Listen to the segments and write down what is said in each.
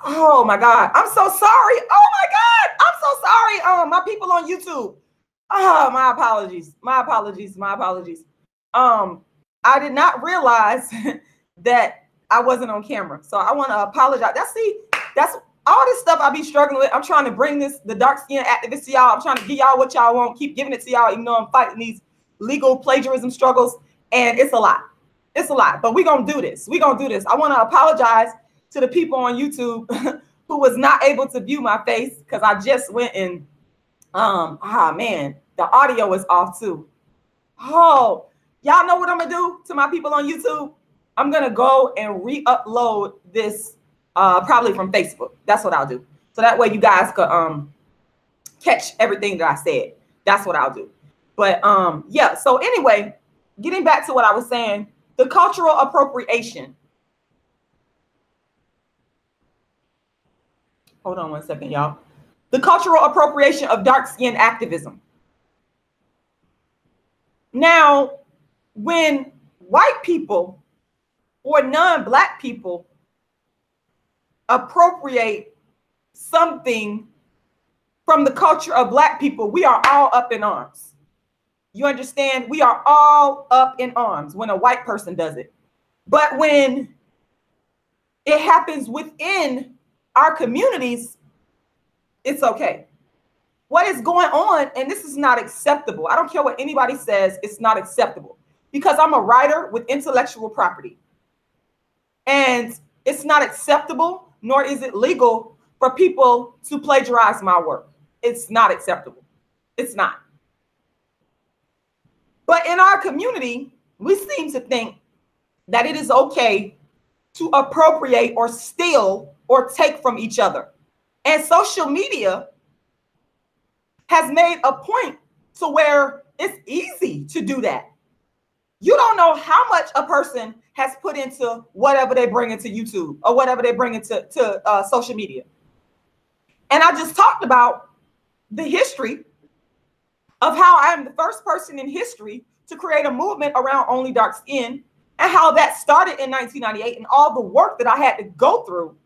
Oh my God. I'm so sorry. Oh my God. I'm so sorry. My people on YouTube. Oh, my apologies. My apologies. My apologies. I did not realize that I wasn't on camera. So I want to apologize. That's all this stuff I be struggling with. I'm trying to bring the dark skin activists to y'all. I'm trying to give y'all what y'all want, keep giving it to y'all, even though I'm fighting these legal plagiarism struggles. And it's a lot. It's a lot. But we're gonna do this. We're gonna do this. I want to apologize to the people on YouTube who was not able to view my face because I just went and man, the audio is off too. Oh, y'all know what I'm gonna do to my people on YouTube? I'm gonna go and re-upload this probably from Facebook. That's what I'll do. So that way you guys could catch everything that I said. That's what I'll do. But yeah, so anyway, getting back to what I was saying, the cultural appropriation. Hold on one second, y'all. The cultural appropriation of dark skin activism. Now, when white people or non-Black people appropriate something from the culture of Black people, we are all up in arms. You understand? We are all up in arms when a white person does it. But when it happens within our communities, it's okay. What is going on, and this is not acceptable. I don't care what anybody says, it's not acceptable. Because I'm a writer with intellectual property. And it's not acceptable, nor is it legal for people to plagiarize my work. It's not acceptable. It's not. But in our community, we seem to think that it is okay to appropriate or steal or take from each other. And social media has made a point to where it's easy to do that. You don't know how much a person has put into whatever they bring into YouTube or whatever they bring into social media. And I just talked about the history of how I am the first person in history to create a movement around only dark skin, and how that started in 1998 and all the work that I had to go through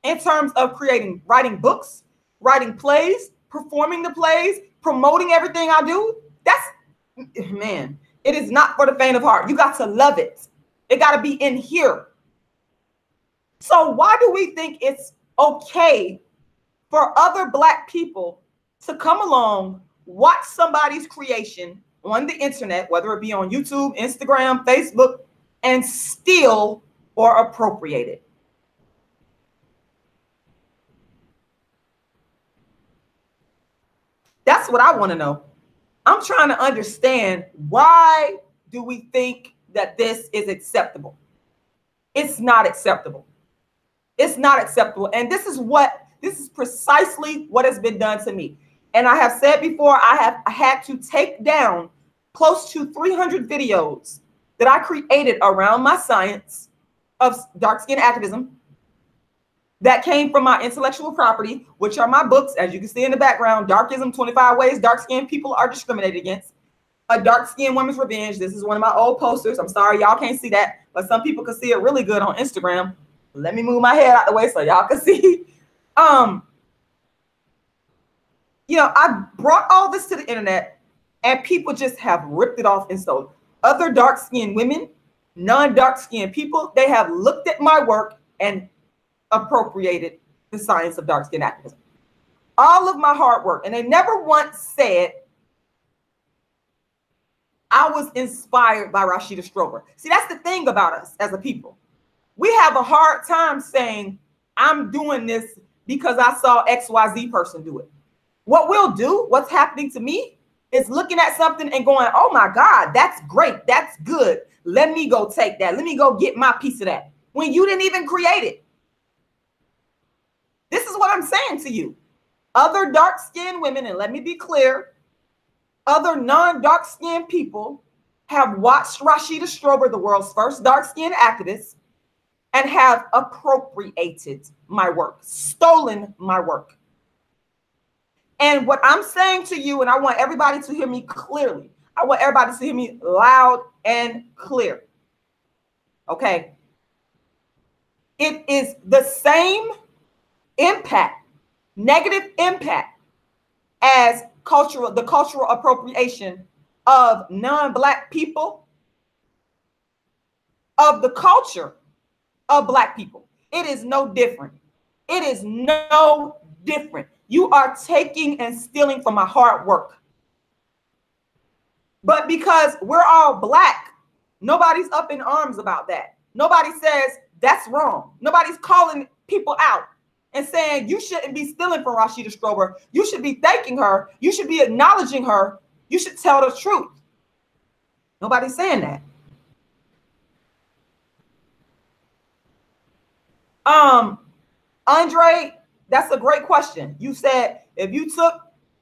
in terms of writing books, writing plays, performing the plays, promoting everything I do. That's, man, it is not for the faint of heart. You got to love it. It got to be in here. So why do we think it's okay for other Black people to come along, watch somebody's creation on the internet, whether it be on YouTube, Instagram, Facebook, and steal or appropriate it? That's what I want to know. I'm trying to understand, why do we think that this is acceptable? It's not acceptable. It's not acceptable. And this is precisely what has been done to me. And I have said before, I had to take down close to 300 videos that I created around my science of dark skin activism that came from my intellectual property, which are my books, as you can see in the background: Darkism, 25 Ways Dark Skinned People Are Discriminated Against, A Dark Skinned Woman's Revenge. This is one of my old posters. I'm sorry y'all can't see that, but some people can see it really good on Instagram. Let me move my head out the way so y'all can see. I brought all this to the internet, and people just have ripped it off and sold. Other dark-skinned women, non-dark-skinned people, they have looked at my work and appropriated the science of dark skin activism. All of my hard work. And they never once said I was inspired by Rashida Strober. See, that's the thing about us as a people. We have a hard time saying I'm doing this because I saw XYZ person do it. What we'll do, what's happening to me, is looking at something and going, oh my God, that's great. That's good. Let me go take that. Let me go get my piece of that. When you didn't even create it. This is what I'm saying to you. Other dark-skinned women, and let me be clear, other non-dark-skinned people have watched Rashida Strober, the world's first dark-skinned activist, and have appropriated my work, stolen my work. And what I'm saying to you, and I want everybody to hear me clearly, I want everybody to hear me loud and clear. Okay? It is the same impact, negative impact as the cultural appropriation of non-Black people, of the culture of Black people. It is no different. It is no different. You are taking and stealing from my hard work. But because we're all Black, nobody's up in arms about that. Nobody says that's wrong. Nobody's calling people out and saying you shouldn't be stealing from Rashida Strober. You should be thanking her. You should be acknowledging her. You should tell the truth. Nobody's saying that. Andre, that's a great question. You said if you took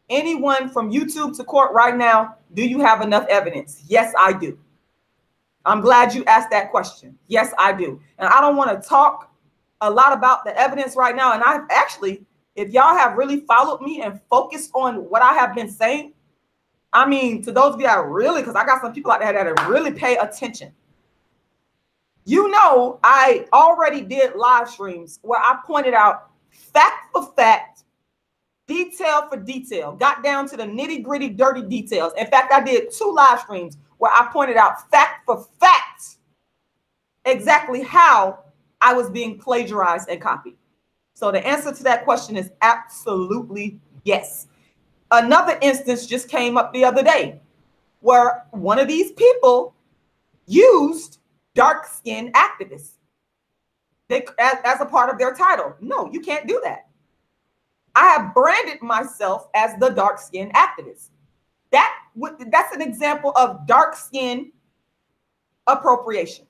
anyone from YouTube to court right now, do you have enough evidence? Yes, I do. I'm glad you asked that question. Yes, I do. And I don't want to talk a lot about the evidence right now. And I've actually, if y'all have really followed me and focused on what I have been saying, I mean, to those of you that really, because I got some people out there that really pay attention. You know, I already did live streams where I pointed out fact for fact, detail for detail, got down to the nitty gritty, dirty details. In fact, I did 2 live streams where I pointed out fact for fact exactly how I was being plagiarized and copied. So the answer to that question is absolutely yes. Another instance just came up the other day where one of these people used dark-skinned activists as a part of their title. No, you can't do that. I have branded myself as the dark-skinned activist. That's an example of dark-skinned appropriation.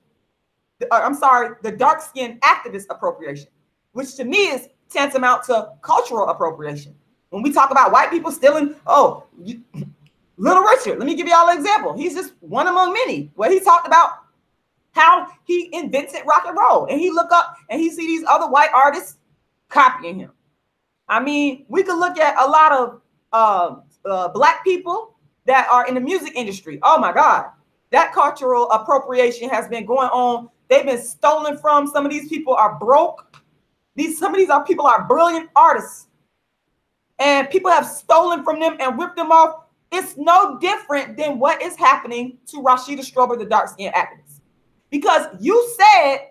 I'm sorry, the dark-skinned activist appropriation, which to me is tantamount to cultural appropriation. When we talk about white people stealing, Little Richard, let me give you all an example. He's just one among many where he talked about how he invented rock and roll, and he look up and he see these other white artists copying him. I mean, we could look at a lot of Black people that are in the music industry. Oh my God, that cultural appropriation has been going on. They've been stolen from. Some of these people are broke. Some of these people are brilliant artists, and people have stolen from them and ripped them off. It's no different than what is happening to Rashida Strober, the dark-skinned activist. Because you said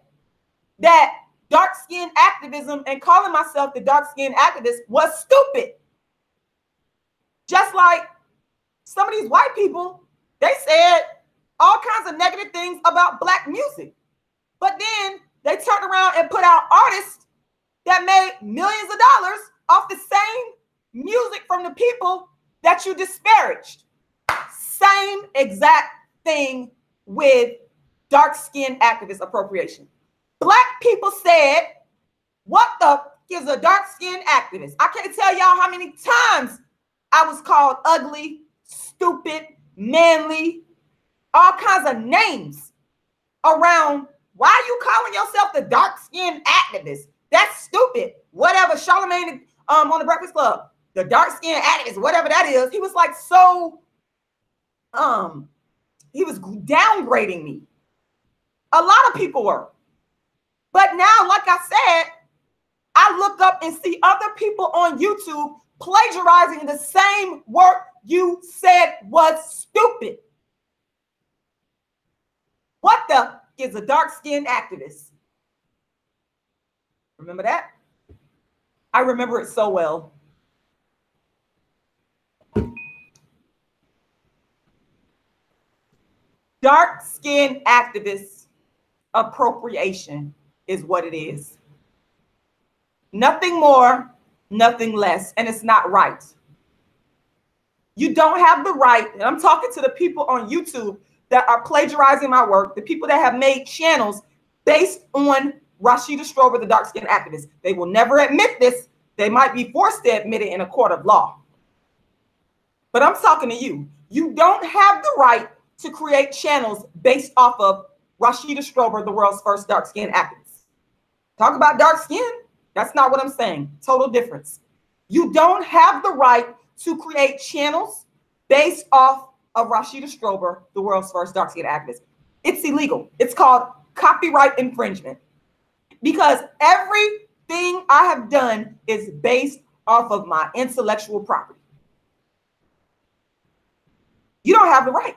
that dark-skinned activism and calling myself the dark-skinned activist was stupid. Just like some of these white people, they said all kinds of negative things about Black music. But then they turned around and put out artists that made millions of dollars off the same music from the people that you disparaged. Same exact thing with dark-skinned activist appropriation. Black people said, what the is a dark-skinned activist? I can't tell y'all how many times I was called ugly, stupid, manly, all kinds of names around. Why are you calling yourself the dark-skinned activist? That's stupid. Whatever, Charlamagne on the Breakfast Club, the dark-skinned activist, whatever that is, he was like so, he was downgrading me. A lot of people were. But now, like I said, I look up and see other people on YouTube plagiarizing the same work you said was stupid. What the is a dark-skinned activist? Remember that? I remember it so well. Dark-skinned activists appropriation is what it is. Nothing more, nothing less, and it's not right. You don't have the right, and I'm talking to the people on YouTube that are plagiarizing my work, the people that have made channels based on Rashida Strober, the dark-skinned activist. They will never admit this. They might be forced to admit it in a court of law. But I'm talking to you. You don't have the right to create channels based off of Rashida Strober, the world's first dark-skinned activist. Talk about dark skin. That's not what I'm saying. Total difference. You don't have the right to create channels based off of Rashida Strober, the world's first dark-skinned activist. It's illegal. It's called copyright infringement. Because everything Everything I have done is based off of my intellectual property. You don't have the right.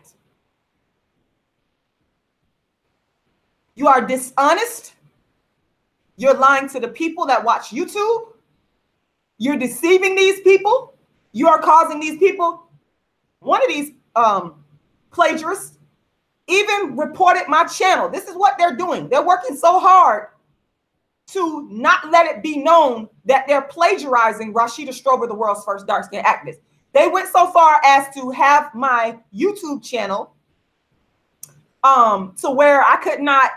You are dishonest. You're lying to the people that watch YouTube. You're deceiving these people. You are causing these people. One of these plagiarists even reported my channel. This is what they're doing. They're working so hard to not let it be known that they're plagiarizing Rashida Strober, the world's first dark-skinned activist. They went so far as to have my YouTube channel to where I could not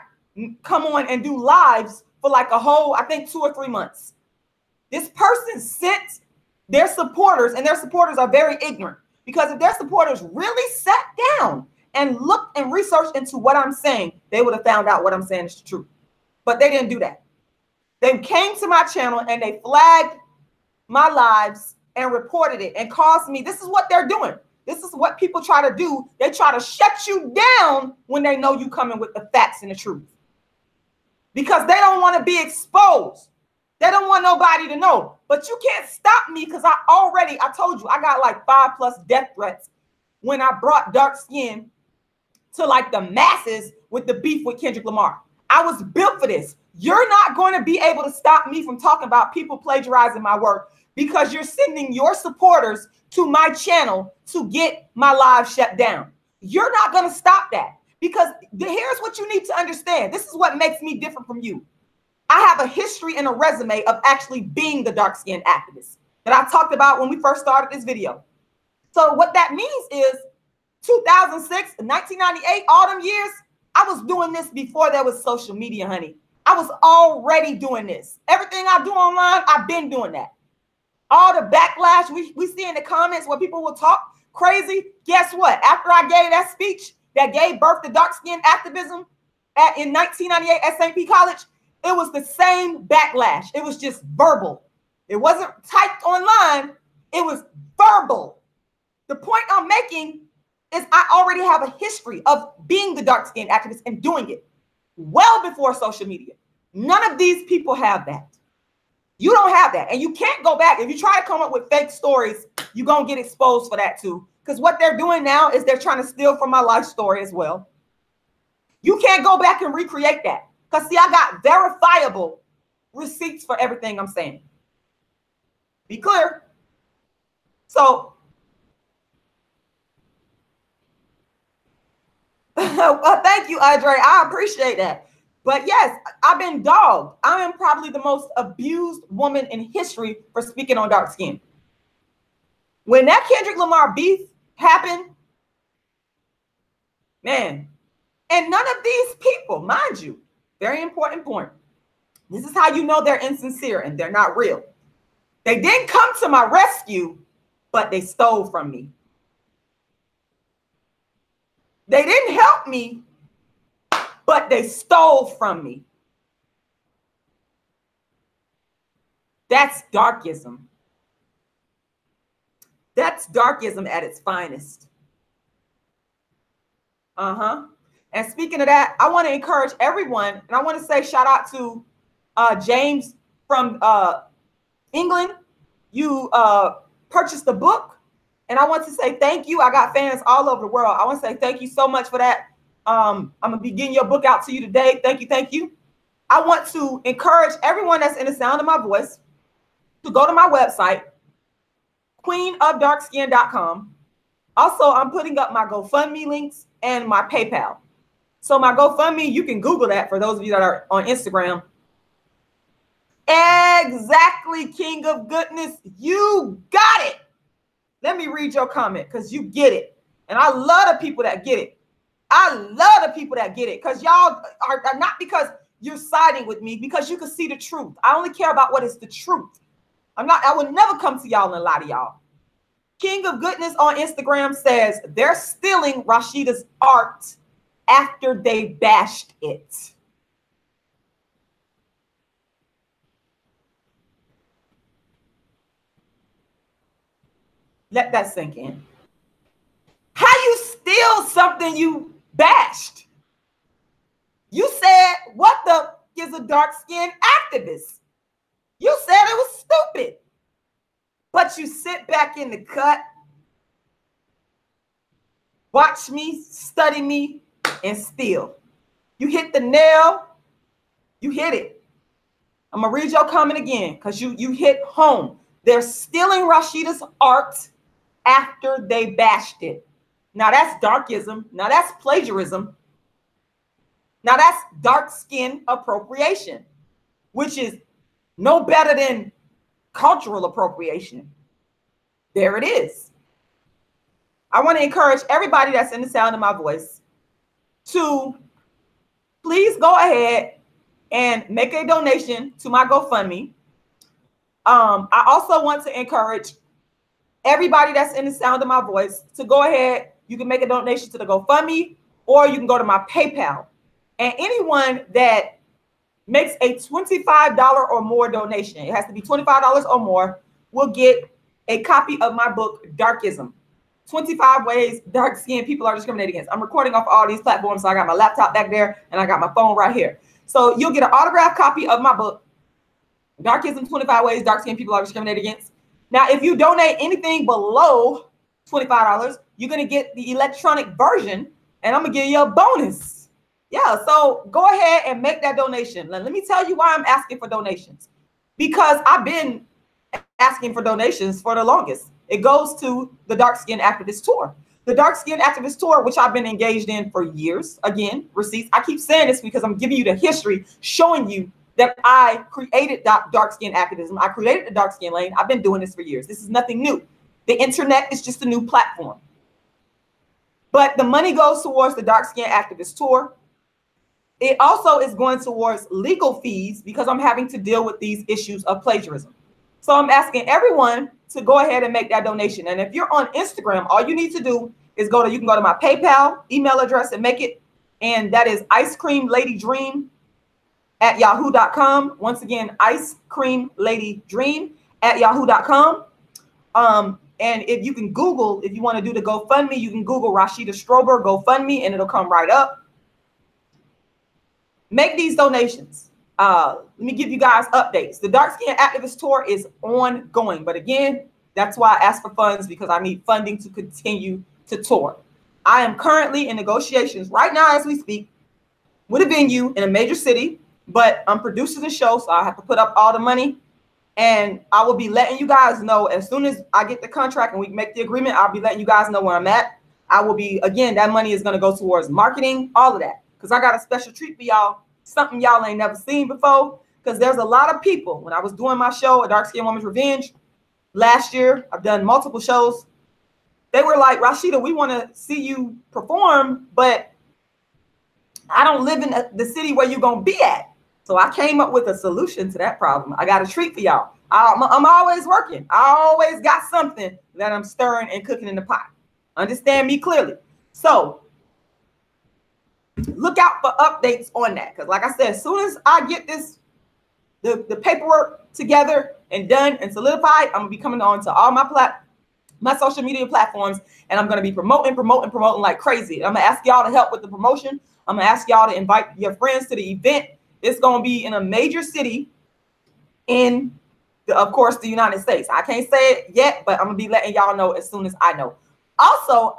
come on and do lives for like a whole, I think, 2 or 3 months. This person sent their supporters, and their supporters are very ignorant, because if their supporters really sat down and looked and researched into what I'm saying, they would have found out what I'm saying is the truth. But they didn't do that. They came to my channel and they flagged my lives and reported it and caused me. This is what they're doing. This is what people try to do. They try to shut you down when they know you coming with the facts and the truth, because they don't want to be exposed. They don't want nobody to know. But you can't stop me, because I told you, I got like 5+ death threats when I brought dark skin to like the masses with the beef with Kendrick Lamar. I was built for this. You're not going to be able to stop me from talking about people plagiarizing my work, because you're sending your supporters to my channel to get my live shut down. You're not going to stop that, because here's what you need to understand. This is what makes me different from you. I have a history and a resume of actually being the dark-skinned activist that I talked about when we first started this video. So what that means is 2006, 1998, all them years, I was doing this before there was social media, honey. I was already doing this. Everything I do online, I've been doing that. All the backlash we see in the comments where people will talk crazy. Guess what? After I gave that speech that gave birth to dark-skinned activism in 1998 at St. P. College, it was the same backlash. It was just verbal. It wasn't typed online. It was verbal. The point I'm making is I already have a history of being the dark-skinned activist and doing it well before social media. None of these people have that. You don't have that. And you can't go back. If you try to come up with fake stories, you're going to get exposed for that too. Because what they're doing now is they're trying to steal from my life story as well. You can't go back and recreate that. Because see, I got verifiable receipts for everything I'm saying. Be clear. So, thank you, Andre. I appreciate that. But yes, I've been dogged. I am probably the most abused woman in history for speaking on dark skin. When that Kendrick Lamar beef happened, man, and none of these people, mind you, very important point. This is how you know they're insincere and they're not real. They didn't come to my rescue, but they stole from me. They didn't help me, but they stole from me. That's darkism. That's darkism at its finest. And speaking of that, I want to encourage everyone, and I want to say shout out to James from England. You purchased the book, and I want to say thank you. I got fans all over the world. I want to say thank you so much for that. I'm going to be getting your book out to you today. Thank you. Thank you. I want to encourage everyone that's in the sound of my voice to go to my website, queenofdarkskin.com. Also, I'm putting up my GoFundMe links and my PayPal. So my GoFundMe, you can Google that for those of you that are on Instagram. Exactly, King of Goodness. You got it. Let me read your comment because you get it. And I love the people that get it. I love the people that get it because y'all are not because you're siding with me, because you can see the truth. I only care about what is the truth. I would never come to y'all and lie to y'all. King of Goodness on Instagram says they're stealing Rashida's art after they bashed it. Let that sink in. How you steal something you bashed? You said, what the is a dark-skinned activist? You said it was stupid. But you sit back in the cut, watch me, study me, and steal. You hit the nail, you hit it. I'm gonna read your comment again because you hit home. They're stealing Rashida's art after they bashed it. Now that's darkism. Now that's plagiarism. Now that's dark skin appropriation, which is no better than cultural appropriation. There it is. I want to encourage everybody that's in the sound of my voice to please go ahead and make a donation to my GoFundMe. I also want to encourage everybody that's in the sound of my voice to go ahead. You can make a donation to the GoFundMe, or you can go to my PayPal. And anyone that makes a $25 or more donation, it has to be $25 or more, will get a copy of my book, Darkism. 25 ways dark-skinned people are discriminated against. I'm recording off all these platforms, so I got my laptop back there, and I got my phone right here. So you'll get an autographed copy of my book, Darkism, 25 ways dark-skinned people are discriminated against. Now, if you donate anything below $25, you're going to get the electronic version, and I'm going to give you a bonus. Yeah, so go ahead and make that donation. Let me tell you why I'm asking for donations. Because I've been asking for donations for the longest. It goes to the Dark Skin Activist Tour. The Dark Skin Activist Tour, which I've been engaged in for years. Again, receipts. I keep saying this because I'm giving you the history, showing you that I created dark skin activism. I created the dark skin lane. I've been doing this for years. This is nothing new. The internet is just a new platform. But the money goes towards the Dark Skin Activist Tour. It also is going towards legal fees because I'm having to deal with these issues of plagiarism. So I'm asking everyone to go ahead and make that donation. And if you're on Instagram, all you need to do is you can go to my PayPal email address and make it. And that is icecreamladydream@yahoo.com. Once again, icecreamladydream@yahoo.com. And if you can Google, if you want to do the GoFundMe, you can Google Rashida Strober GoFundMe and it'll come right up. Make these donations. Let me give you guys updates. The Dark Skin Activist Tour is ongoing. But again, that's why I asked for funds, because I need funding to continue to tour. I am currently in negotiations right now as we speak with a venue in a major city, but I'm producing the show, so I have to put up all the money. And I will be letting you guys know as soon as I get the contract and we make the agreement. I'll be letting you guys know where I'm at. I will be, again, that money is going to go towards marketing, all of that, because I got a special treat for y'all. Something y'all ain't never seen before, because there's a lot of people. When I was doing my show, A Dark Skin Woman's Revenge, last year, I've done multiple shows. They were like, Rashida, we want to see you perform, but I don't live in the city where you're going to be at. So I came up with a solution to that problem. I got a treat for y'all. I'm always working. I always got something that I'm stirring and cooking in the pot. Understand me clearly. So look out for updates on that, because like I said, as soon as I get the paperwork together and done and solidified, I'm gonna be coming on to all my social media platforms, and I'm gonna be promoting like crazy. I'm gonna ask y'all to help with the promotion. I'm gonna ask y'all to invite your friends to the event. It's gonna be in a major city in of course, the United States. I can't say it yet, but I'm gonna be letting y'all know as soon as I know. Also,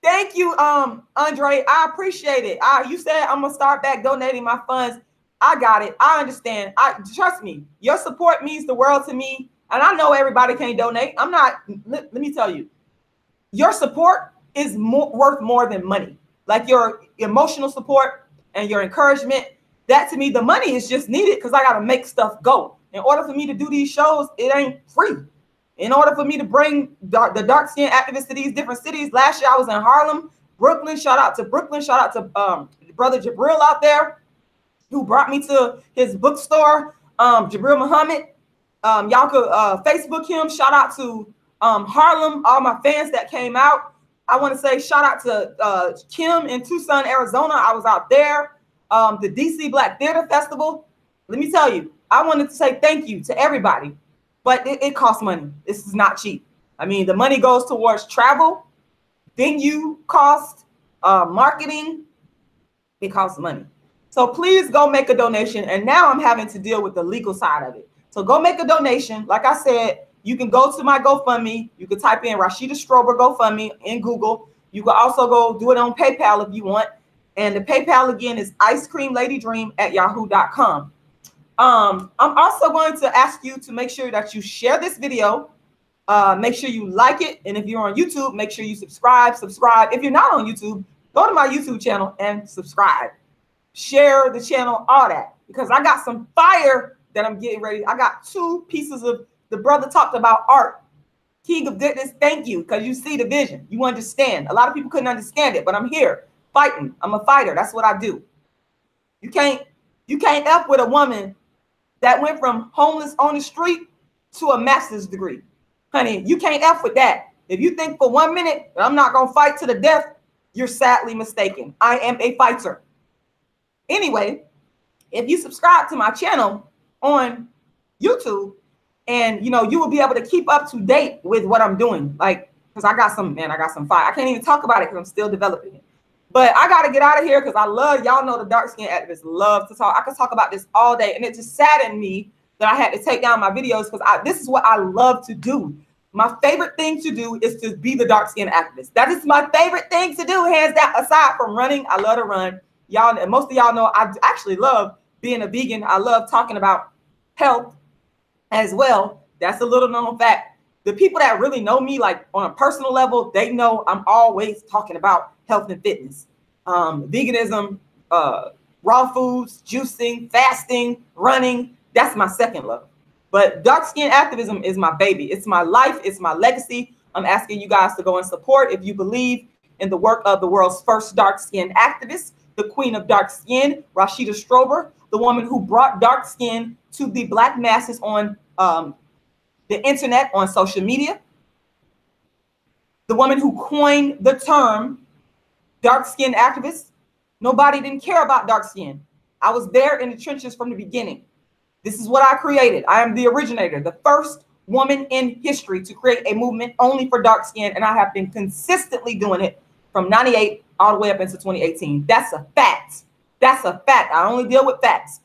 thank you, Andre. I appreciate it. You said I'm gonna start back donating my funds. I got it. I understand. Trust me. Your support means the world to me. And I know everybody can't donate. Let me tell you, your support is worth more than money. Like your emotional support and your encouragement. That to me, the money is just needed because I gotta make stuff go. In order for me to do these shows, it ain't free. In order for me to bring the dark skin activists to these different cities, last year I was in Harlem, Brooklyn. Shout out to Brooklyn. Shout out to brother Jabril out there who brought me to his bookstore, Jabril Muhammad. Y'all could Facebook him. Shout out to Harlem, all my fans that came out. I want to say shout out to Kim in Tucson, Arizona. I was out there. The DC Black Theater Festival. Let me tell you, I wanted to say thank you to everybody. But it costs money. This is not cheap. I mean, the money goes towards travel, venue cost, marketing. It costs money. So please go make a donation. And now I'm having to deal with the legal side of it. So go make a donation. Like I said, you can go to my GoFundMe. You can type in Rashida Strober GoFundMe in Google. You can also go do it on PayPal if you want. And the PayPal again is icecreamladydream@yahoo.com. I'm also going to ask you to make sure that you share this video. Make sure you like it. And if you're on YouTube, make sure you subscribe. If you're not on YouTube, go to my YouTube channel and subscribe. Share the channel, all that. Because I got some fire that I'm getting ready. I got 2 pieces of, the brother talked about art. King of Goodness, thank you. Because you see the vision. You understand. A lot of people couldn't understand it, but I'm here fighting. I'm a fighter. That's what I do. You can't F with a woman that went from homeless on the street to a master's degree. Honey, you can't F with that. If you think for 1 minute that I'm not going to fight to the death, you're sadly mistaken. I am a fighter. Anyway, if you subscribe to my channel on YouTube, and you will be able to keep up to date with what I'm doing. Like, because I got some fire. I can't even talk about it because I'm still developing it. But I got to get out of here because I love, y'all know the dark skin activists love to talk. I could talk about this all day. And it just saddened me that I had to take down my videos because this is what I love to do. My favorite thing to do is to be the dark skin activist. That is my favorite thing to do, hands down. Aside from running, I love to run. Y'all, and most of y'all know I actually love being a vegan. I love talking about health as well. That's a little known fact. The people that really know me, like on a personal level, they know I'm always talking about health and fitness, veganism, raw foods, juicing, fasting, running. That's my second love. But dark skin activism is my baby. It's my life. It's my legacy. I'm asking you guys to go and support if you believe in the work of the world's first dark skin activist, the queen of dark skin, Rashida Strober, the woman who brought dark skin to the Black masses on the internet, on social media, the woman who coined the term dark skin activist. Nobody didn't care about dark skin. I was there in the trenches from the beginning. This is what I created. I am the originator, the first woman in history to create a movement only for dark skin, and I have been consistently doing it from 98 all the way up into 2018. That's a fact. That's a fact. I only deal with facts.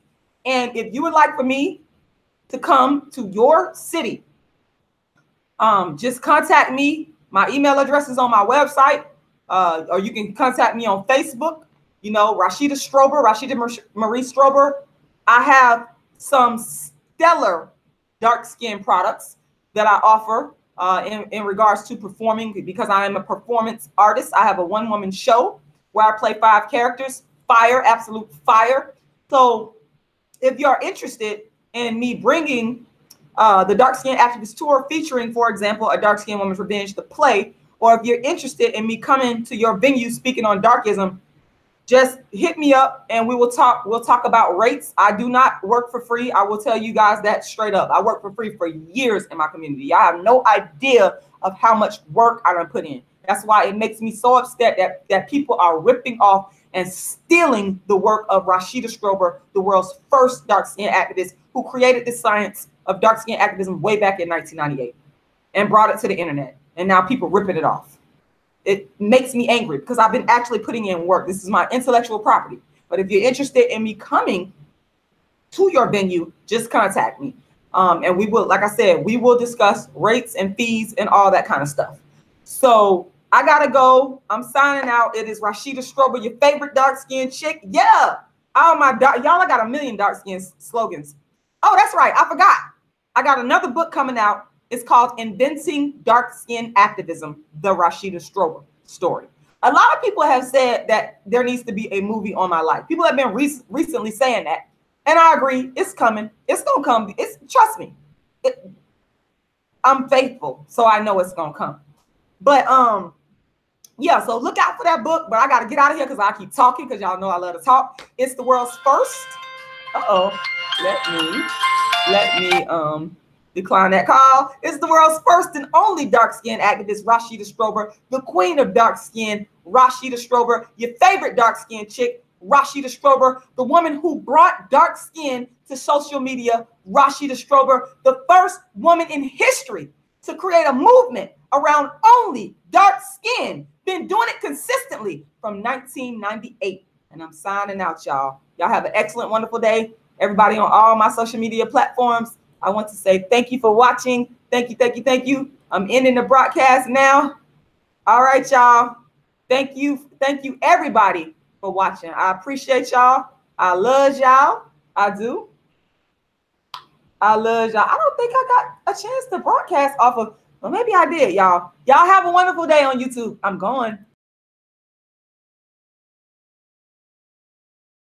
And if you would like for me to come to your city, just contact me. My email address is on my website, or you can contact me on Facebook. Rashida Strober, Rashida Marie Strober. I have some stellar dark skin products that I offer in regards to performing, because I am a performance artist. I have a one-woman show where I play 5 characters, fire, absolute fire. So if you're interested in me bringing the Dark Skin Activist Tour featuring, for example, a Dark Skin Woman's Revenge, the play, or if you're interested in me coming to your venue speaking on darkism, just hit me up and we will talk. We'll talk about rates. I do not work for free. I will tell you guys that straight up. I work for free for years in my community. I have no idea of how much work I done put in. That's why it makes me so upset that people are ripping off and stealing the work of Rashida Strober, the world's first dark skin activist, who created the science of dark skin activism way back in 1998 and brought it to the internet. And now people ripping it off. It makes me angry because I've been actually putting in work. This is my intellectual property. But if you're interested in me coming to your venue, just contact me. And we will, like I said, we will discuss rates and fees and all that kind of stuff. So I got to go. I'm signing out. It is Rashida Strober, your favorite dark skinned chick. Yeah. Oh my God. Y'all, I got a million dark skin slogans. Oh, that's right. I forgot. I got another book coming out. It's called Inventing Dark Skin Activism, the Rashida Strober story. A lot of people have said that there needs to be a movie on my life. People have been recently saying that. And I agree. It's coming. It's going to come. Trust me. I'm faithful, so I know it's going to come. But yeah, so look out for that book. But I got to get out of here because I keep talking because y'all know I love to talk. It's the world's first. Let me decline that call. It's the world's first and only dark skin activist, Rashida Strober, the queen of dark skin, Rashida Strober, your favorite dark skin chick, Rashida Strober, the woman who brought dark skin to social media, Rashida Strober, the first woman in history to create a movement around only dark skin, been doing it consistently from 1998. And I'm signing out, y'all. Y'all have an excellent, wonderful day. Everybody on all my social media platforms, I want to say thank you for watching. Thank you, thank you, thank you. I'm ending the broadcast now. All right, y'all. Thank you, everybody, for watching. I appreciate y'all. I love y'all. I do. I love y'all. I don't think I got a chance to broadcast off of, well, maybe I did, y'all. Y'all have a wonderful day on YouTube. I'm going.